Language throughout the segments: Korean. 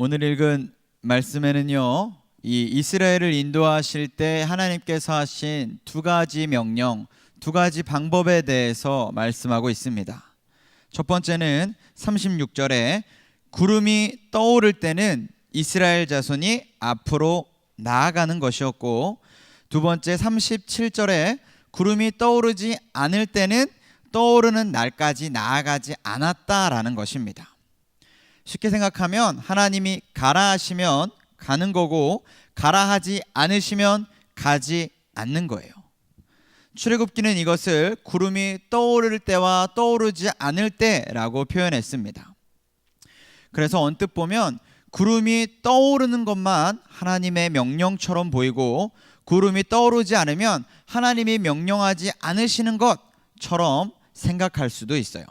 오늘 읽은 말씀에는요, 이 이스라엘을 인도하실 때 하나님께서 하신 두 가지 명령, 두 가지 방법에 대해서 말씀하고 있습니다. 첫 번째는 36절에 구름이 떠오를 때는 이스라엘 자손이 앞으로 나아가는 것이었고, 두 번째 37절에 구름이 떠오르지 않을 때는 떠오르는 날까지 나아가지 않았다라는 것입니다. 쉽게 생각하면 하나님이 가라 하시면 가는 거고, 가라 하지 않으시면 가지 않는 거예요. 출애굽기는 이것을 구름이 떠오를 때와 떠오르지 않을 때라고 표현했습니다. 그래서 언뜻 보면 구름이 떠오르는 것만 하나님의 명령처럼 보이고, 구름이 떠오르지 않으면 하나님이 명령하지 않으시는 것처럼 생각할 수도 있어요.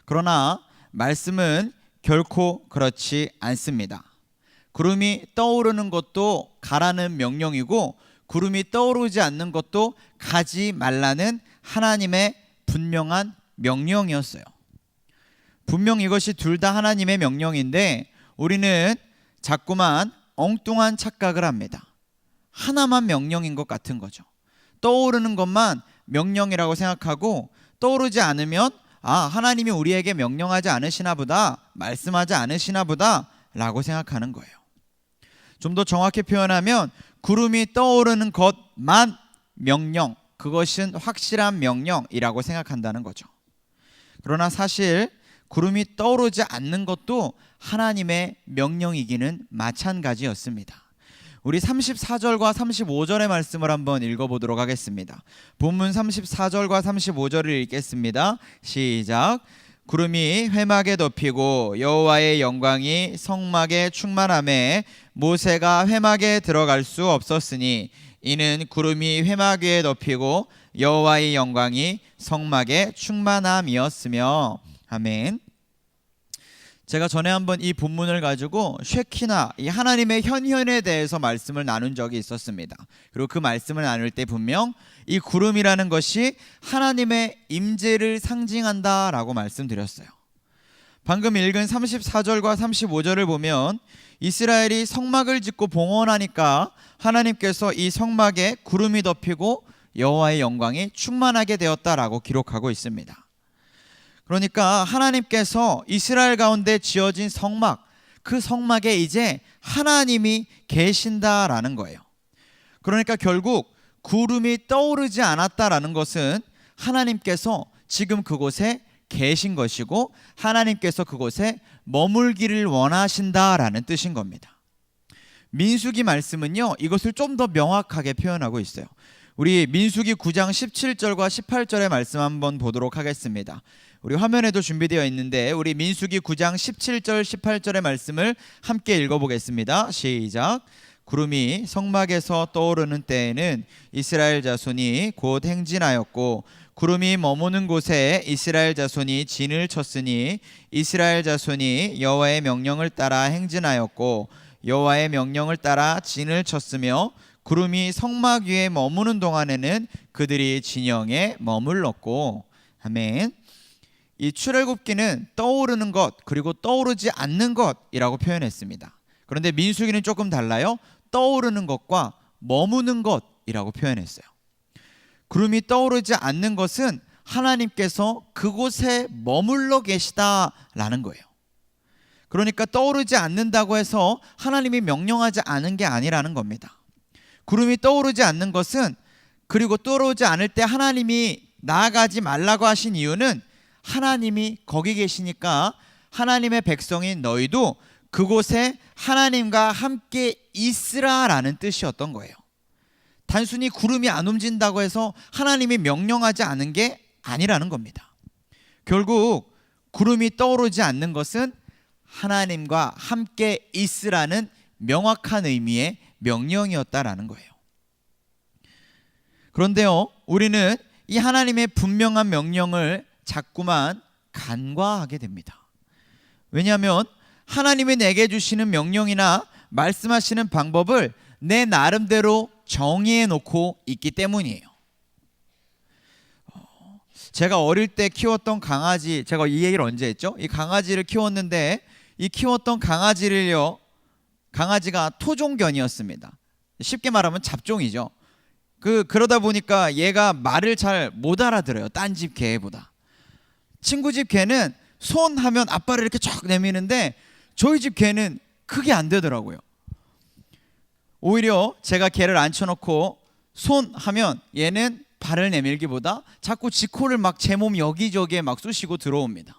그러나 말씀은 결코 그렇지 않습니다. 구름이 떠오르는 것도 가라는 명령이고, 구름이 떠오르지 않는 것도 가지 말라는 하나님의 분명한 명령이었어요. 분명 이것이 둘 다 하나님의 명령인데 우리는 자꾸만 엉뚱한 착각을 합니다. 하나만 명령인 것 같은 거죠. 떠오르는 것만 명령이라고 생각하고, 떠오르지 않으면 하나님이 우리에게 명령하지 않으시나 보다, 말씀하지 않으시나 보다 라고 생각하는 거예요. 좀 더 정확히 표현하면 구름이 떠오르는 것만 명령, 그것은 확실한 명령이라고 생각한다는 거죠. 그러나 사실 구름이 떠오르지 않는 것도 하나님의 명령이기는 마찬가지였습니다. 우리 34절과 35절의 말씀을 한번 읽어보도록 하겠습니다. 본문 34절과 35절을 읽겠습니다. 시작. 구름이 회막에 덮이고 여호와의 영광이 성막에 충만하매 모세가 회막에 들어갈 수 없었으니, 이는 구름이 회막 위에 덮이고 여호와의 영광이 성막에 충만함이었으며. 아멘. 제가 전에 한번 이 본문을 가지고 쉐키나, 이 하나님의 현현에 대해서 말씀을 나눈 적이 있었습니다. 그리고 그 말씀을 나눌 때 분명 이 구름이라는 것이 하나님의 임재를 상징한다라고 말씀드렸어요. 방금 읽은 34절과 35절을 보면 이스라엘이 성막을 짓고 봉헌하니까 하나님께서 이 성막에 구름이 덮이고 여호와의 영광이 충만하게 되었다라고 기록하고 있습니다. 그러니까 하나님께서 이스라엘 가운데 지어진 성막, 그 성막에 이제 하나님이 계신다라는 거예요. 그러니까 결국 구름이 떠오르지 않았다라는 것은 하나님께서 지금 그곳에 계신 것이고, 하나님께서 그곳에 머물기를 원하신다라는 뜻인 겁니다. 민수기 말씀은요, 이것을 좀 더 명확하게 표현하고 있어요. 우리 민수기 9장 17절과 18절의 말씀 한번 보도록 하겠습니다. 우리 화면에도 준비되어 있는데 우리 민수기 9장 17절 18절의 말씀을 함께 읽어보겠습니다. 시작. 구름이 성막에서 떠오르는 때에는 이스라엘 자손이 곧 행진하였고, 구름이 머무는 곳에 이스라엘 자손이 진을 쳤으니, 이스라엘 자손이 여호와의 명령을 따라 행진하였고 여호와의 명령을 따라 진을 쳤으며, 구름이 성막 위에 머무는 동안에는 그들이 진영에 머물렀고. 아멘. 이 출애굽기는 떠오르는 것 그리고 떠오르지 않는 것이라고 표현했습니다. 그런데 민수기는 조금 달라요. 떠오르는 것과 머무는 것이라고 표현했어요. 구름이 떠오르지 않는 것은 하나님께서 그곳에 머물러 계시다라는 거예요. 그러니까 떠오르지 않는다고 해서 하나님이 명령하지 않은 게 아니라는 겁니다. 구름이 떠오르지 않는 것은, 그리고 떠오르지 않을 때 하나님이 나아가지 말라고 하신 이유는 하나님이 거기 계시니까 하나님의 백성인 너희도 그곳에 하나님과 함께 있으라라는 뜻이었던 거예요. 단순히 구름이 안 움직인다고 해서 하나님이 명령하지 않은 게 아니라는 겁니다. 결국 구름이 떠오르지 않는 것은 하나님과 함께 있으라는 명확한 의미의 명령이었다라는 거예요. 그런데요, 우리는 이 하나님의 분명한 명령을 자꾸만 간과하게 됩니다. 왜냐하면 하나님이 내게 주시는 명령이나 말씀하시는 방법을 내 나름대로 정의해 놓고 있기 때문이에요. 제가 어릴 때 키웠던 강아지, 제가 이 얘기를 언제 했죠? 이 강아지를 키웠는데 이 키웠던 강아지를요, 강아지가 토종견이었습니다. 쉽게 말하면 잡종이죠. 그러다 보니까 얘가 말을 잘 못 알아들어요. 딴 집 개보다. 친구 집 개는 손 하면 앞발을 이렇게 쫙 내미는데 저희 집 개는 그게 안 되더라고요. 오히려 제가 개를 앉혀놓고 손 하면 얘는 발을 내밀기보다 자꾸 지 코를 막 제 몸 여기저기에 막 쑤시고 들어옵니다.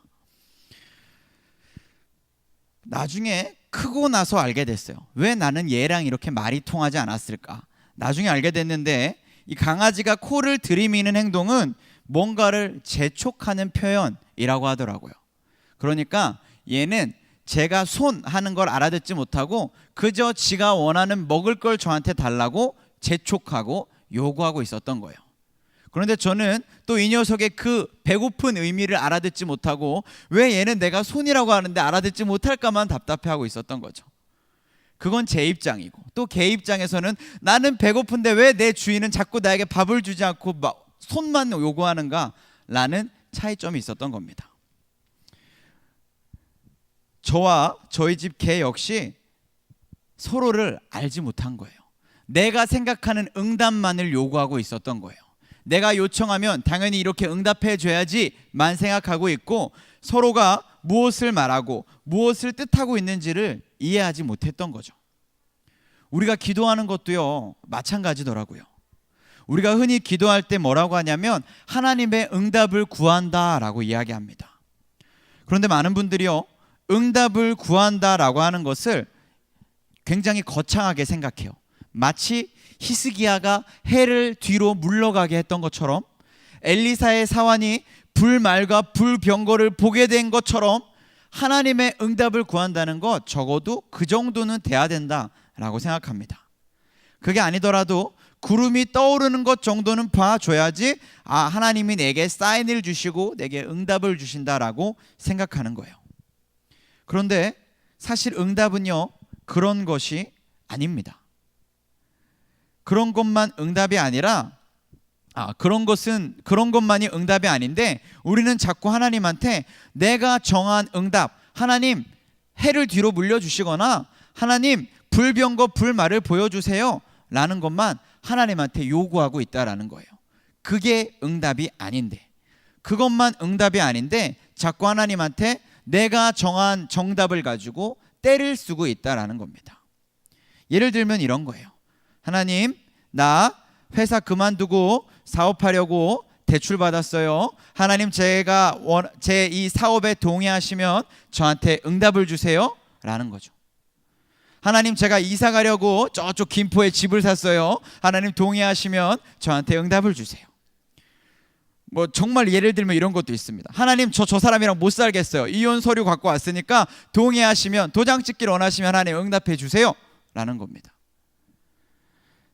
나중에 크고 나서 알게 됐어요. 왜 나는 얘랑 이렇게 말이 통하지 않았을까? 나중에 알게 됐는데 이 강아지가 코를 들이미는 행동은 뭔가를 재촉하는 표현이라고 하더라고요. 그러니까 얘는 제가 손 하는 걸 알아듣지 못하고 그저 지가 원하는 먹을 걸 저한테 달라고 재촉하고 요구하고 있었던 거예요. 그런데 저는 또 이 녀석의 그 배고픈 의미를 알아듣지 못하고 왜 얘는 내가 손이라고 하는데 알아듣지 못할까만 답답해하고 있었던 거죠. 그건 제 입장이고 또 걔 입장에서는 나는 배고픈데 왜 내 주인은 자꾸 나에게 밥을 주지 않고 막 손만 요구하는가 라는 차이점이 있었던 겁니다. 저와 저희 집 개 역시 서로를 알지 못한 거예요. 내가 생각하는 응답만을 요구하고 있었던 거예요. 내가 요청하면 당연히 이렇게 응답해 줘야지만 생각하고 있고 서로가 무엇을 말하고 무엇을 뜻하고 있는지를 이해하지 못했던 거죠. 우리가 기도하는 것도요 마찬가지더라고요. 우리가 흔히 기도할 때 뭐라고 하냐면 하나님의 응답을 구한다라고 이야기합니다. 그런데 많은 분들이요 응답을 구한다라고 하는 것을 굉장히 거창하게 생각해요. 마치 히스기야가 해를 뒤로 물러가게 했던 것처럼 엘리사의 사환이 불말과 불병거를 보게 된 것처럼 하나님의 응답을 구한다는 것 적어도 그 정도는 돼야 된다라고 생각합니다. 그게 아니더라도 구름이 떠오르는 것 정도는 봐줘야지 하나님이 내게 사인을 주시고 내게 응답을 주신다라고 생각하는 거예요. 그런데 사실 응답은요 그런 것이 아닙니다. 그런 것만 응답이 아니라 그런 것만이 응답이 아닌데 우리는 자꾸 하나님한테 내가 정한 응답, 하나님 해를 뒤로 물려주시거나 하나님 불병거 불말을 보여주세요 라는 것만 하나님한테 요구하고 있다라는 거예요. 그게 응답이 아닌데, 그것만 응답이 아닌데 자꾸 하나님한테 내가 정한 정답을 가지고 때를 쓰고 있다라는 겁니다. 예를 들면 이런 거예요. 하나님, 나 회사 그만두고 사업하려고 대출 받았어요. 하나님, 제가 제 이 사업에 동의하시면 저한테 응답을 주세요 라는 거죠. 하나님, 제가 이사 가려고 저쪽 김포에 집을 샀어요. 하나님 동의하시면 저한테 응답을 주세요. 뭐 정말 예를 들면 이런 것도 있습니다. 하나님, 저 사람이랑 못 살겠어요. 이혼 서류 갖고 왔으니까 동의하시면, 도장 찍기를 원하시면 하나님 응답해 주세요 라는 겁니다.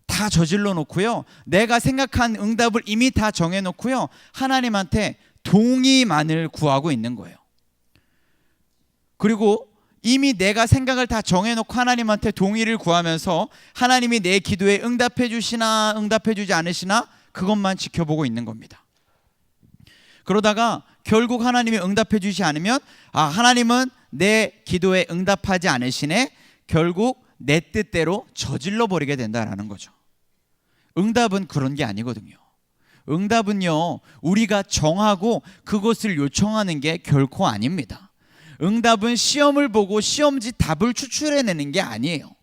다 저질러 놓고요, 내가 생각한 응답을 이미 다 정해 놓고요, 하나님한테 동의만을 구하고 있는 거예요. 그리고 이미 내가 생각을 다 정해놓고 하나님한테 동의를 구하면서 하나님이 내 기도에 응답해 주시나 응답해 주지 않으시나 그것만 지켜보고 있는 겁니다. 그러다가 결국 하나님이 응답해 주지 않으면 하나님은 내 기도에 응답하지 않으시네, 결국 내 뜻대로 저질러 버리게 된다라는 거죠. 응답은 그런 게 아니거든요. 응답은요 우리가 정하고 그것을 요청하는 게 결코 아닙니다. 응답은 시험을 보고 시험지 답을 추출해내는 게 아니에요.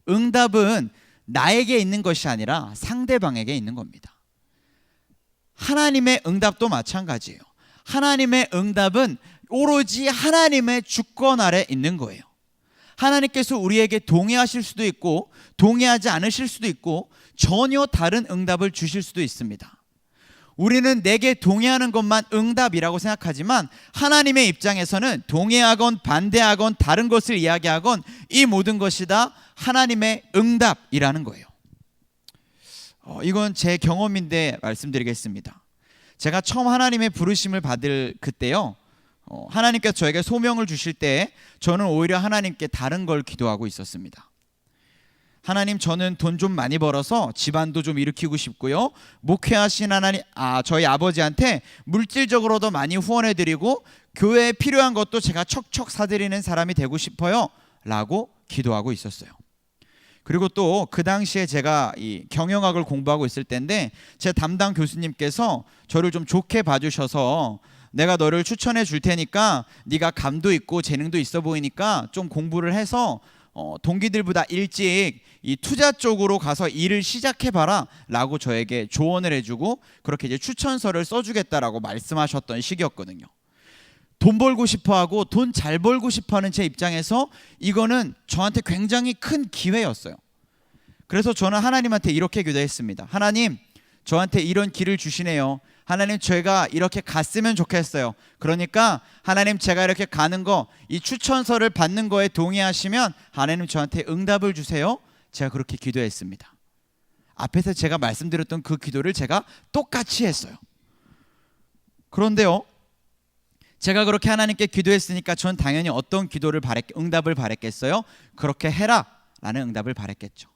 응답은 나에게 있는 것이 아니라 상대방에게 있는 겁니다. 하나님의 응답도 마찬가지예요. 하나님의 응답은 오로지 하나님의 주권 아래 있는 거예요. 하나님께서 우리에게 동의하실 수도 있고 동의하지 않으실 수도 있고 전혀 다른 응답을 주실 수도 있습니다. 우리는 내게 동의하는 것만 응답이라고 생각하지만 하나님의 입장에서는 동의하건 반대하건 다른 것을 이야기하건 이 모든 것이 다 하나님의 응답이라는 거예요. 이건 제 경험인데 말씀드리겠습니다. 제가 처음 하나님의 부르심을 받을 그때요, 하나님께서 저에게 소명을 주실 때 저는 오히려 하나님께 다른 걸 기도하고 있었습니다. 하나님, 저는 돈 좀 많이 벌어서 집안도 좀 일으키고 싶고요, 목회하신 하나님, 저희 아버지한테 물질적으로도 많이 후원해드리고 교회에 필요한 것도 제가 척척 사드리는 사람이 되고 싶어요 라고 기도하고 있었어요. 그리고 또 그 당시에 제가 이 경영학을 공부하고 있을 때인데 제 담당 교수님께서 저를 좀 좋게 봐주셔서 내가 너를 추천해 줄 테니까 네가 감도 있고 재능도 있어 보이니까 좀 공부를 해서 동기들보다 일찍 이 투자 쪽으로 가서 일을 시작해봐라 라고 저에게 조언을 해주고 그렇게 이제 추천서를 써주겠다라고 말씀하셨던 시기였거든요. 돈 벌고 싶어하고 돈 잘 벌고 싶어하는 제 입장에서 이거는 저한테 굉장히 큰 기회였어요. 그래서 저는 하나님한테 이렇게 기도했습니다. 하나님, 저한테 이런 길을 주시네요. 하나님, 제가 이렇게 갔으면 좋겠어요. 그러니까 하나님, 제가 이렇게 가는 거, 이 추천서를 받는 거에 동의하시면 하나님 저한테 응답을 주세요. 제가 그렇게 기도했습니다. 앞에서 제가 말씀드렸던 그 기도를 제가 똑같이 했어요. 그런데요, 제가 그렇게 하나님께 기도했으니까 전 당연히 어떤 응답을 바랬겠어요? 그렇게 해라 라는 응답을 바랬겠죠.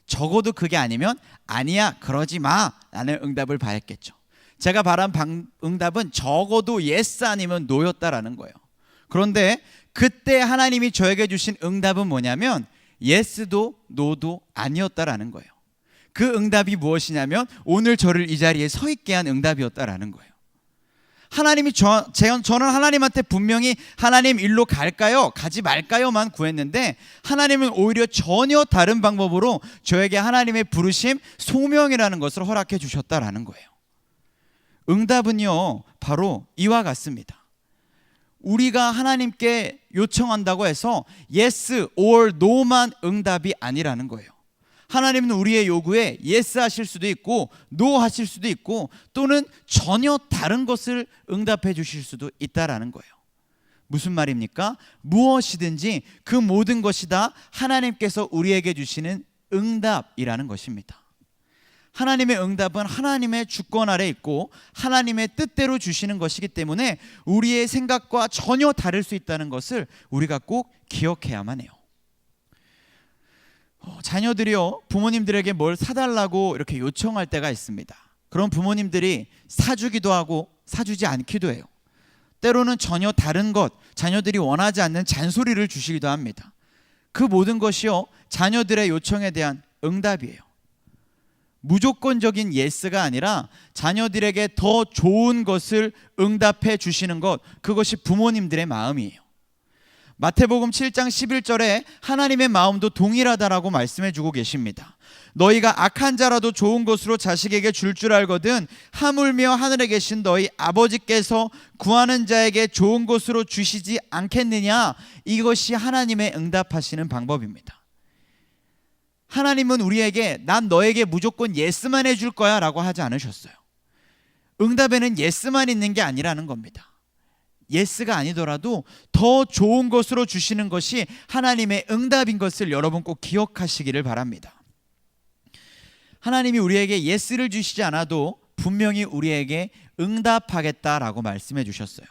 적어도 그게 아니면 아니야, 그러지 마 라는 응답을 바랬겠죠. 제가 바란 응답은 적어도 yes 아니면 no였다라는 거예요. 그런데 그때 하나님이 저에게 주신 응답은 뭐냐면 yes도 no도 아니었다라는 거예요. 그 응답이 무엇이냐면 오늘 저를 이 자리에 서 있게 한 응답이었다라는 거예요. 하나님이 저는 하나님한테 분명히 하나님 일로 갈까요? 가지 말까요?만 구했는데 하나님은 오히려 전혀 다른 방법으로 저에게 하나님의 부르심, 소명이라는 것을 허락해 주셨다라는 거예요. 응답은요, 바로 이와 같습니다. 우리가 하나님께 요청한다고 해서 yes or no만 응답이 아니라는 거예요. 하나님은 우리의 요구에 yes 하실 수도 있고 no 하실 수도 있고 또는 전혀 다른 것을 응답해 주실 수도 있다라는 거예요. 무슨 말입니까? 무엇이든지 그 모든 것이 다 하나님께서 우리에게 주시는 응답이라는 것입니다. 하나님의 응답은 하나님의 주권 아래 있고 하나님의 뜻대로 주시는 것이기 때문에 우리의 생각과 전혀 다를 수 있다는 것을 우리가 꼭 기억해야만 해요. 자녀들이요, 부모님들에게 뭘 사달라고 이렇게 요청할 때가 있습니다. 그런 부모님들이 사주기도 하고 사주지 않기도 해요. 때로는 전혀 다른 것, 자녀들이 원하지 않는 잔소리를 주시기도 합니다. 그 모든 것이요, 자녀들의 요청에 대한 응답이에요. 무조건적인 예스가 아니라 자녀들에게 더 좋은 것을 응답해 주시는 것, 그것이 부모님들의 마음이에요. 마태복음 7장 11절에 하나님의 마음도 동일하다라고 말씀해 주고 계십니다. 너희가 악한 자라도 좋은 것으로 자식에게 줄 알거든 하물며 하늘에 계신 너희 아버지께서 구하는 자에게 좋은 것으로 주시지 않겠느냐. 이것이 하나님의 응답하시는 방법입니다. 하나님은 우리에게 난 너에게 무조건 예스만 해줄 거야 라고 하지 않으셨어요. 응답에는 예스만 있는 게 아니라는 겁니다. 예스가 아니더라도 더 좋은 것으로 주시는 것이 하나님의 응답인 것을 여러분 꼭 기억하시기를 바랍니다. 하나님이 우리에게 예스를 주시지 않아도 분명히 우리에게 응답하겠다라고 말씀해 주셨어요.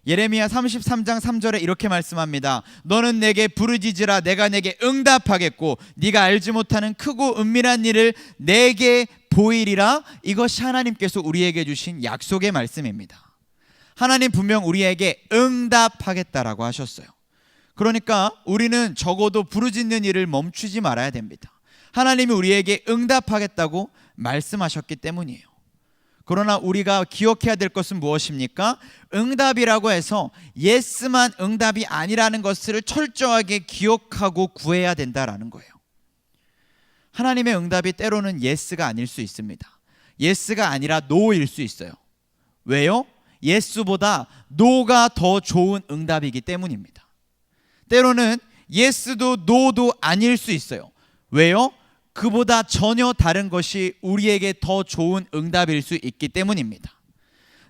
예레미야 33장 3절에 이렇게 말씀합니다. 너는 내게 부르짖으라 내가 내게 응답하겠고 네가 알지 못하는 크고 은밀한 일을 내게 보이리라. 이것이 하나님께서 우리에게 주신 약속의 말씀입니다. 하나님 분명 우리에게 응답하겠다라고 하셨어요. 그러니까 우리는 적어도 부르짖는 일을 멈추지 말아야 됩니다. 하나님이 우리에게 응답하겠다고 말씀하셨기 때문이에요. 그러나 우리가 기억해야 될 것은 무엇입니까? 응답이라고 해서 예스만 응답이 아니라는 것을 철저하게 기억하고 구해야 된다라는 거예요. 하나님의 응답이 때로는 예스가 아닐 수 있습니다. 예스가 아니라 노일 수 있어요. 왜요? 예스보다 노가 더 좋은 응답이기 때문입니다. 때로는 예스도 노도 아닐 수 있어요. 왜요? 그보다 전혀 다른 것이 우리에게 더 좋은 응답일 수 있기 때문입니다.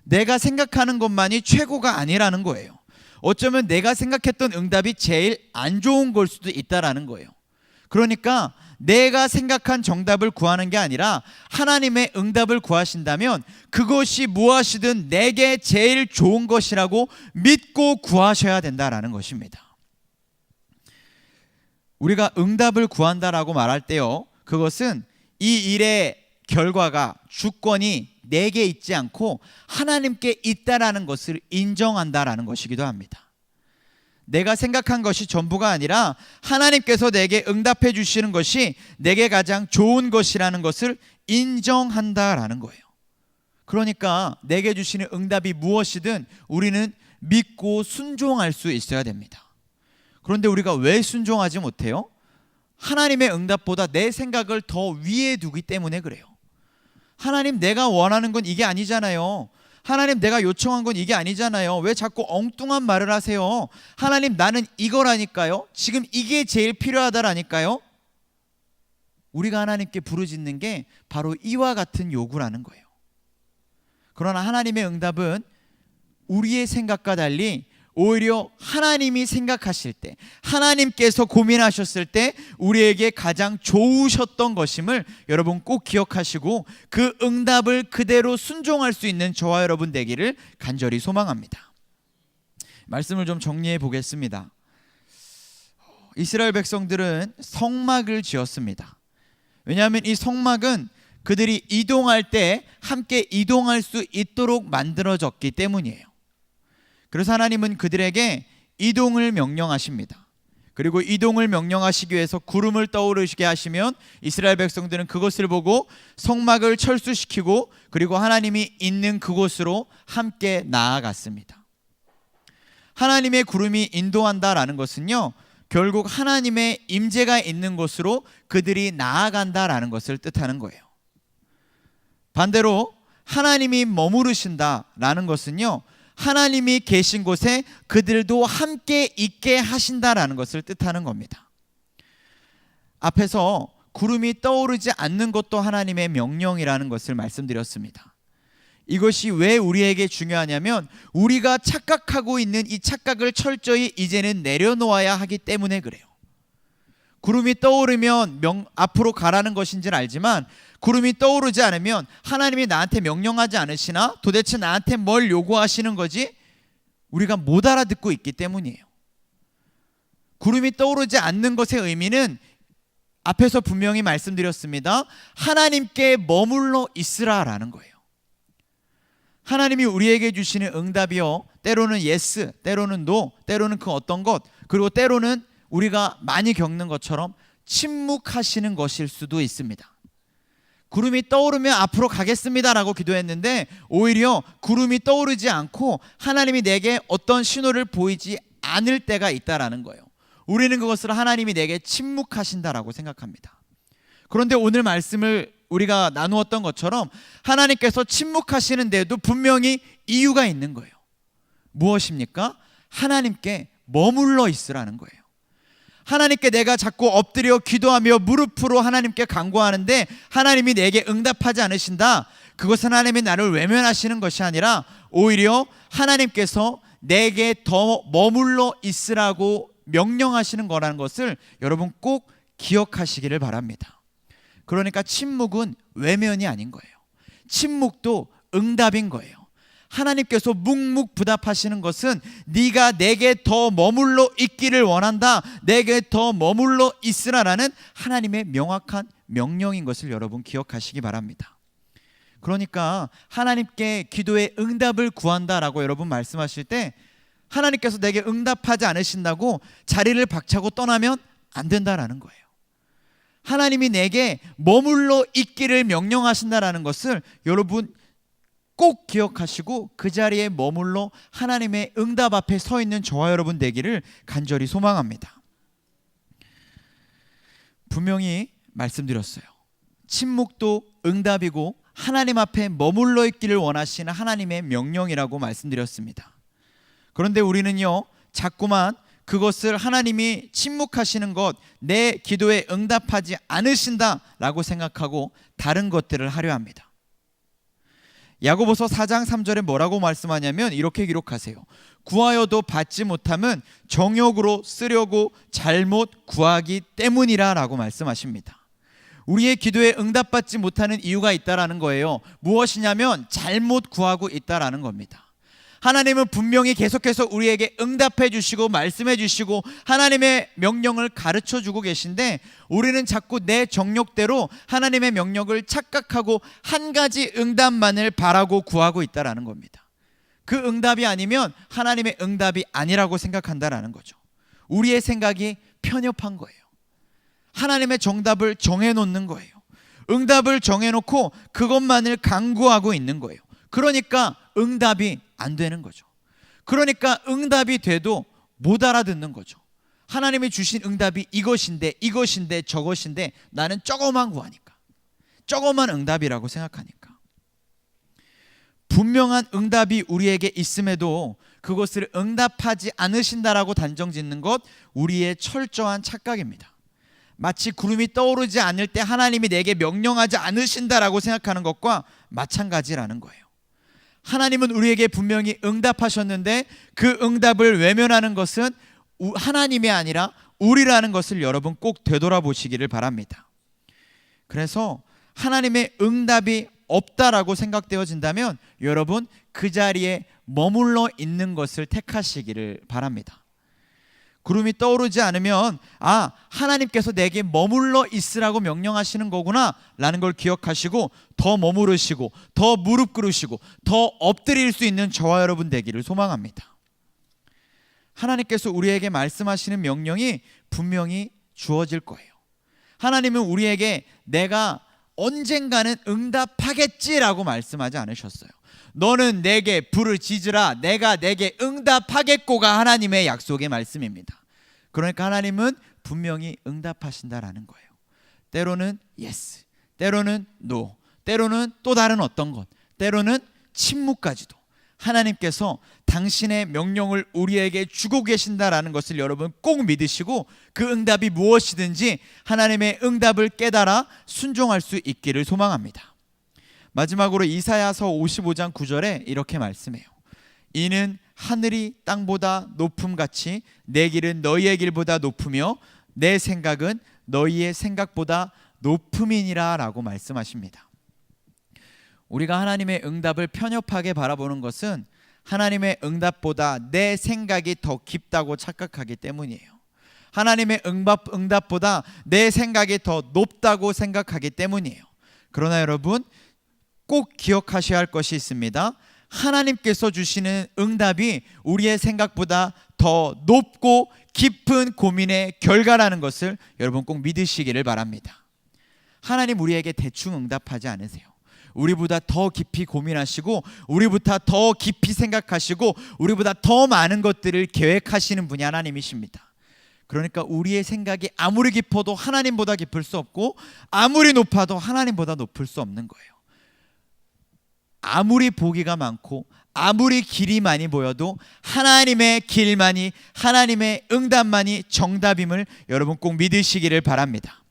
내가 생각하는 것만이 최고가 아니라는 거예요. 어쩌면 내가 생각했던 응답이 제일 안 좋은 걸 수도 있다라는 거예요. 그러니까 내가 생각한 정답을 구하는 게 아니라 하나님의 응답을 구하신다면 그것이 무엇이든 내게 제일 좋은 것이라고 믿고 구하셔야 된다라는 것입니다. 우리가 응답을 구한다라고 말할 때요, 그것은 이 일의 결과가 주권이 내게 있지 않고 하나님께 있다라는 것을 인정한다라는 것이기도 합니다. 내가 생각한 것이 전부가 아니라 하나님께서 내게 응답해 주시는 것이 내게 가장 좋은 것이라는 것을 인정한다라는 거예요. 그러니까 내게 주시는 응답이 무엇이든 우리는 믿고 순종할 수 있어야 됩니다. 그런데 우리가 왜 순종하지 못해요? 하나님의 응답보다 내 생각을 더 위에 두기 때문에 그래요. 하나님, 내가 원하는 건 이게 아니잖아요. 하나님, 내가 요청한 건 이게 아니잖아요. 왜 자꾸 엉뚱한 말을 하세요? 하나님, 나는 이거라니까요. 지금 이게 제일 필요하다라니까요. 우리가 하나님께 부르짖는 게 바로 이와 같은 요구라는 거예요. 그러나 하나님의 응답은 우리의 생각과 달리 오히려 하나님이 생각하실 때, 하나님께서 고민하셨을 때 우리에게 가장 좋으셨던 것임을 여러분 꼭 기억하시고 그 응답을 그대로 순종할 수 있는 저와 여러분 되기를 간절히 소망합니다. 말씀을 좀 정리해 보겠습니다. 이스라엘 백성들은 성막을 지었습니다. 왜냐하면 이 성막은 그들이 이동할 때 함께 이동할 수 있도록 만들어졌기 때문이에요. 그래서 하나님은 그들에게 이동을 명령하십니다. 그리고 이동을 명령하시기 위해서 구름을 떠오르시게 하시면 이스라엘 백성들은 그것을 보고 성막을 철수시키고 그리고 하나님이 있는 그곳으로 함께 나아갔습니다. 하나님의 구름이 인도한다라는 것은요, 결국 하나님의 임재가 있는 곳으로 그들이 나아간다라는 것을 뜻하는 거예요. 반대로 하나님이 머무르신다라는 것은요, 하나님이 계신 곳에 그들도 함께 있게 하신다라는 것을 뜻하는 겁니다. 앞에서 구름이 떠오르지 않는 것도 하나님의 명령이라는 것을 말씀드렸습니다. 이것이 왜 우리에게 중요하냐면 우리가 착각하고 있는 이 착각을 철저히 이제는 내려놓아야 하기 때문에 그래요. 구름이 떠오르면 앞으로 가라는 것인지는 알지만 구름이 떠오르지 않으면 하나님이 나한테 명령하지 않으시나? 도대체 나한테 뭘 요구하시는 거지? 우리가 못 알아듣고 있기 때문이에요. 구름이 떠오르지 않는 것의 의미는 앞에서 분명히 말씀드렸습니다. 하나님께 머물러 있으라라는 거예요. 하나님이 우리에게 주시는 응답이요, 때로는 yes, 때로는 no, 때로는 그 어떤 것, 그리고 때로는 우리가 많이 겪는 것처럼 침묵하시는 것일 수도 있습니다. 구름이 떠오르면 앞으로 가겠습니다라고 기도했는데 오히려 구름이 떠오르지 않고 하나님이 내게 어떤 신호를 보이지 않을 때가 있다라는 거예요. 우리는 그것을 하나님이 내게 침묵하신다라고 생각합니다. 그런데 오늘 말씀을 우리가 나누었던 것처럼 하나님께서 침묵하시는데도 분명히 이유가 있는 거예요. 무엇입니까? 하나님께 머물러 있으라는 거예요. 하나님께 내가 자꾸 엎드려 기도하며 무릎으로 하나님께 간구하는데 하나님이 내게 응답하지 않으신다. 그것은 하나님이 나를 외면하시는 것이 아니라 오히려 하나님께서 내게 더 머물러 있으라고 명령하시는 거라는 것을 여러분 꼭 기억하시기를 바랍니다. 그러니까 침묵은 외면이 아닌 거예요. 침묵도 응답인 거예요. 하나님께서 묵묵부답하시는 것은 네가 내게 더 머물러 있기를 원한다, 내게 더 머물러 있으라라는 하나님의 명확한 명령인 것을 여러분 기억하시기 바랍니다. 그러니까 하나님께 기도의 응답을 구한다라고 여러분 말씀하실 때 하나님께서 내게 응답하지 않으신다고 자리를 박차고 떠나면 안 된다라는 거예요. 하나님이 내게 머물러 있기를 명령하신다라는 것을 여러분 꼭 기억하시고 그 자리에 머물러 하나님의 응답 앞에 서 있는 저와 여러분 되기를 간절히 소망합니다. 분명히 말씀드렸어요. 침묵도 응답이고 하나님 앞에 머물러 있기를 원하시는 하나님의 명령이라고 말씀드렸습니다. 그런데 우리는요, 자꾸만 그것을 하나님이 침묵하시는 것, 내 기도에 응답하지 않으신다라고 생각하고 다른 것들을 하려 합니다. 야고보서 4장 3절에 뭐라고 말씀하냐면 이렇게 기록하세요. 구하여도 받지 못함은 정욕으로 쓰려고 잘못 구하기 때문이라 라고 말씀하십니다. 우리의 기도에 응답받지 못하는 이유가 있다라는 거예요. 무엇이냐면 잘못 구하고 있다라는 겁니다. 하나님은 분명히 계속해서 우리에게 응답해 주시고 말씀해 주시고 하나님의 명령을 가르쳐 주고 계신데 우리는 자꾸 내 정욕대로 하나님의 명령을 착각하고 한 가지 응답만을 바라고 구하고 있다라는 겁니다. 그 응답이 아니면 하나님의 응답이 아니라고 생각한다라는 거죠. 우리의 생각이 편협한 거예요. 하나님의 정답을 정해놓는 거예요. 응답을 정해놓고 그것만을 강구하고 있는 거예요. 그러니까 응답이 안 되는 거죠. 그러니까 응답이 돼도 못 알아듣는 거죠. 하나님이 주신 응답이 이것인데 저것인데 나는 저거만 구하니까, 저거만 응답이라고 생각하니까. 분명한 응답이 우리에게 있음에도 그것을 응답하지 않으신다라고 단정짓는 것, 우리의 철저한 착각입니다. 마치 구름이 떠오르지 않을 때 하나님이 내게 명령하지 않으신다라고 생각하는 것과 마찬가지라는 거예요. 하나님은 우리에게 분명히 응답하셨는데 그 응답을 외면하는 것은 하나님이 아니라 우리라는 것을 여러분 꼭 되돌아보시기를 바랍니다. 그래서 하나님의 응답이 없다라고 생각되어진다면 여러분 그 자리에 머물러 있는 것을 택하시기를 바랍니다. 구름이 떠오르지 않으면 하나님께서 내게 머물러 있으라고 명령하시는 거구나 라는 걸 기억하시고 더 머무르시고 더 무릎 꿇으시고 더 엎드릴 수 있는 저와 여러분 되기를 소망합니다. 하나님께서 우리에게 말씀하시는 명령이 분명히 주어질 거예요. 하나님은 우리에게 내가 언젠가는 응답하겠지라고 말씀하지 않으셨어요. 너는 내게 부르짖으라 내가 내게 응답하겠고가 하나님의 약속의 말씀입니다. 그러니까 하나님은 분명히 응답하신다라는 거예요. 때로는 yes, 때로는 no, 때로는 또 다른 어떤 것, 때로는 침묵까지도 하나님께서 당신의 명령을 우리에게 주고 계신다라는 것을 여러분 꼭 믿으시고 그 응답이 무엇이든지 하나님의 응답을 깨달아 순종할 수 있기를 소망합니다. 마지막으로 이사야서 55장 9절에 이렇게 말씀해요. 이는 하늘이 땅보다 높음같이 내 길은 너희의 길보다 높으며 내 생각은 너희의 생각보다 높음이니라 라고 말씀하십니다. 우리가 하나님의 응답을 편협하게 바라보는 것은 하나님의 응답보다 내 생각이 더 깊다고 착각하기 때문이에요. 하나님의 응답보다 내 생각이 더 높다고 생각하기 때문이에요. 그러나 여러분 꼭 기억하셔야 할 것이 있습니다. 하나님께서 주시는 응답이 우리의 생각보다 더 높고 깊은 고민의 결과라는 것을 여러분 꼭 믿으시기를 바랍니다. 하나님 우리에게 대충 응답하지 않으세요. 우리보다 더 깊이 고민하시고 우리보다 더 깊이 생각하시고 우리보다 더 많은 것들을 계획하시는 분이 하나님이십니다. 그러니까 우리의 생각이 아무리 깊어도 하나님보다 깊을 수 없고 아무리 높아도 하나님보다 높을 수 없는 거예요. 아무리 보기가 많고 아무리 길이 많이 보여도 하나님의 길만이, 하나님의 응답만이 정답임을 여러분 꼭 믿으시기를 바랍니다.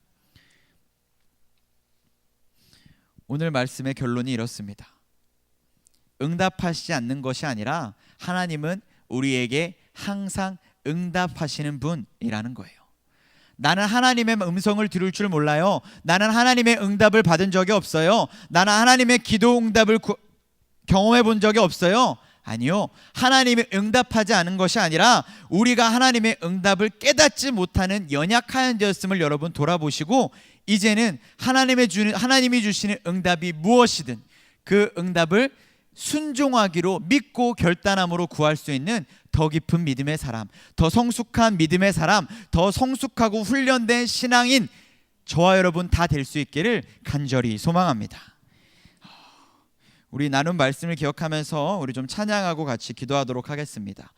오늘 말씀의 결론이 이렇습니다. 응답하시지 않는 것이 아니라 하나님은 우리에게 항상 응답하시는 분이라는 거예요. 나는 하나님의 음성을 들을 줄 몰라요. 나는 하나님의 응답을 받은 적이 없어요. 나는 하나님의 기도 응답을 경험해 본 적이 없어요. 아니요. 하나님이 응답하지 않은 것이 아니라 우리가 하나님의 응답을 깨닫지 못하는 연약한 자였음을 여러분 돌아보시고 이제는 하나님이 주시는 응답이 무엇이든 그 응답을 순종하기로 믿고 결단함으로 구할 수 있는 더 깊은 믿음의 사람, 더 성숙한 믿음의 사람, 더 성숙하고 훈련된 신앙인 저와 여러분 다 될 수 있기를 간절히 소망합니다. 우리 나눈 말씀을 기억하면서 우리 좀 찬양하고 같이 기도하도록 하겠습니다.